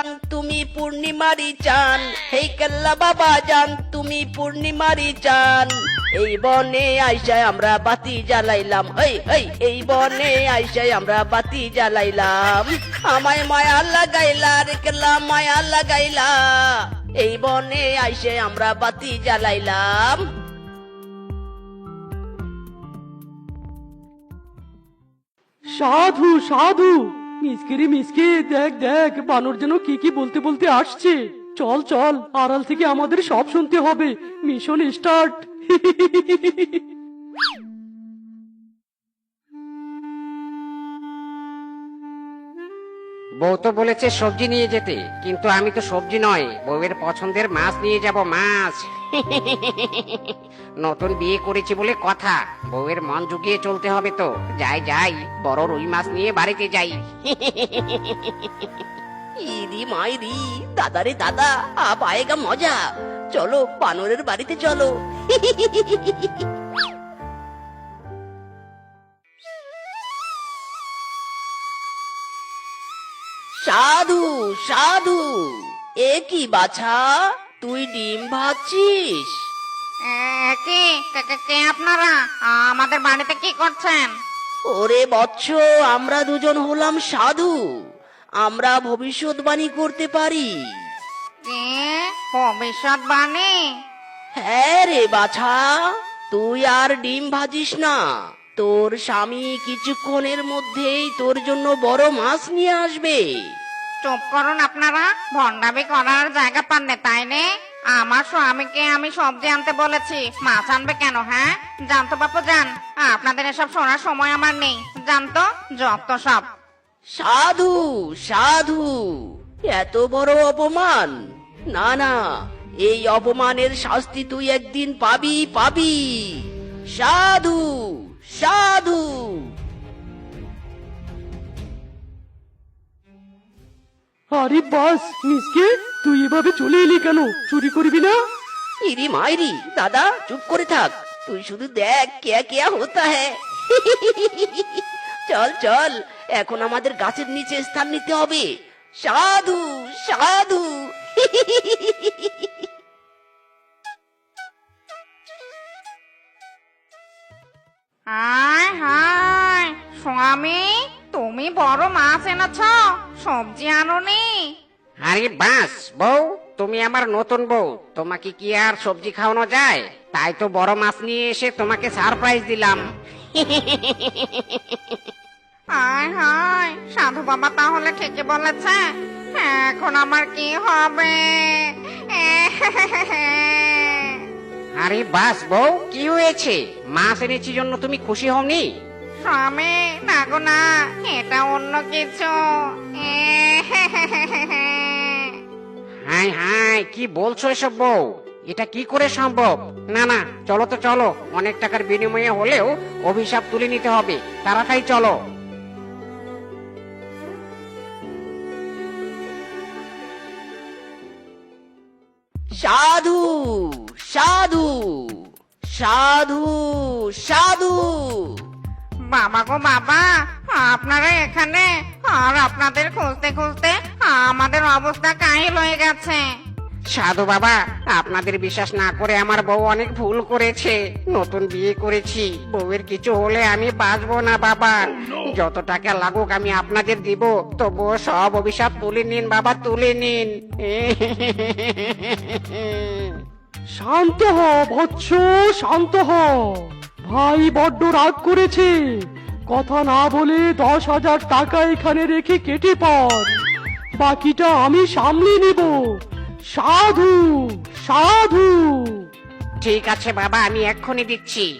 যান তুমি পূর্ণিমারি চান, হেই কেল্লা বাবা যান তুমি পূর্ণিমারি চান। এই বনে আইসায় আমরা বাতি জ্বালাইলাম, এই বনে আইসায় আমরা বাতি জ্বালাইলাম। আমায় মায়া লাগাইলা রে কেল্লা মায়া লাগাইলা, এই বনে আইসে আমরা বাতি জ্বালাইলাম। সাধু সাধু, মিসকিরি মিসকি, দেখ দেখ বানর যেন কি কি বলতে বলতে আসছে। চল চল, আড়াল থেকে আমাদের সব শুনতে হবে। Mission start. বউ তো বলেছে সবজি নিয়ে যেতে, কিন্তু আমি তো সবজি নয়, বউয়ের পছন্দের মাছ নিয়ে যাব, মাছ। নতুন বিয়ে করেছি বলে কথা, বউয়ের মন জুগিয়ে চলতে হবে তো। যাই যাই, বড় রুই মাছ নিয়ে বাড়িতে যাই। ইরি মাইরি, দাদারে দাদা, আপ আয়েগা মজা। চলো বানরের বাড়িতে চলো। সাধু সাধু, এ কি বাছা, তুই ডিম ভাজছিস? কে কে- কে- কে আপনারা আমাদের বাড়িতে কি করছেন? ওরে বৎস, আমরা দুজন হলাম সাধু। আমরা ভবিষ্যৎবাণী করতে পারি। কে ভবিষ্যৎবাণী? হ্যাঁ রে বাছা, তুই আর ডিম ভাজিস না। তোর স্বামী কিছুক্ষণের মধ্যেই তোর জন্য বড় মাছ নিয়ে আসবে। চুপ করুন আপনারা, ভণ্ডামি করার জায়গা পাননি তাই নে? আমার স্বামীকে আমি সবজি আনতে বলেছি, মাছ আনবে কেন? হ্যাঁ জানতো বাপু যান, আপনাদের এসব শোনার সময় আমার নেই। জানতো যত সব। সাধু সাধু, এত বড় অপমান! না না, এই অপমানের শাস্তি তুই একদিন পাবি পাবি। সাধু সাধু। আরে বাস মিসকে, তুই এভাবে চলে এলি কেন? চুরি করবি না? ইরি মাইরি, দাদা চুপ করে থাক। তুই শুধু দেখ কেয়া কেয়া হতা হ্যায়। চল চল, এখন আমাদের গাছের নিচে স্থান নিতে হবে। সাধু সাধু। হায় হায়, স্বামী তুমি বড় মাছ এনেছ, সবজি আনোনি? আরে বাস বউ, তুমি আমার নতুন বউ, তোমাকে কি আর সবজি খাওয়ানো যায়? তাই তো বড় মাছ নিয়ে এসে তোমাকে সারপ্রাইজ দিলাম। হায় হায়, সাধু বাবা তাহলে ঠিকই বলেছে। এখন আমার কি হবে? আরে বাস বউ, কি হয়েছে? মাছ এনেছি জন্য তুমি খুশি হওনি? স্বামী না গো না, এটা অন্য কিছু। হাই হাই, কি বলছো এসব বউ? এটা কি করে সম্ভব? না না, চলো তো চলো, অনেক টাকার বিনিময়ে হলেও অভিশাপ তুলে নিতে হবে। তাড়াতাড়ি চলো। সাধু সাধু সাধু সাধু। বাবা গো বাবা, আপনারা এখানে? আর আপনাদের খুঁজতে খুঁজতে আমাদের অবস্থা কাহিল হয়ে গেছে। সাধু বাবা, আপনাদের বিশ্বাস না করে আমার বউ অনেক ভুল করেছে। নতুন বিয়ে করেছি, বউয়ের কিছু হলে আমি বাঁচবো না বাবা। যত টাকা লাগুক আমি আপনাদের দিব, তবুও সব অভিশাপ তুলে নিন বাবা, তুলে নিন। শান্ত হ বৎস, শান্ত হ। ভাই বড্ড রাগ করেছে। কথা না বলে 10,000 টাকা এখানে রেখে কেটে পড়, বাকিটা আমি সামলে নেব। সাধু সাধু। ঠিক আছে বাবা, আমি এক্ষুনি দিচ্ছি।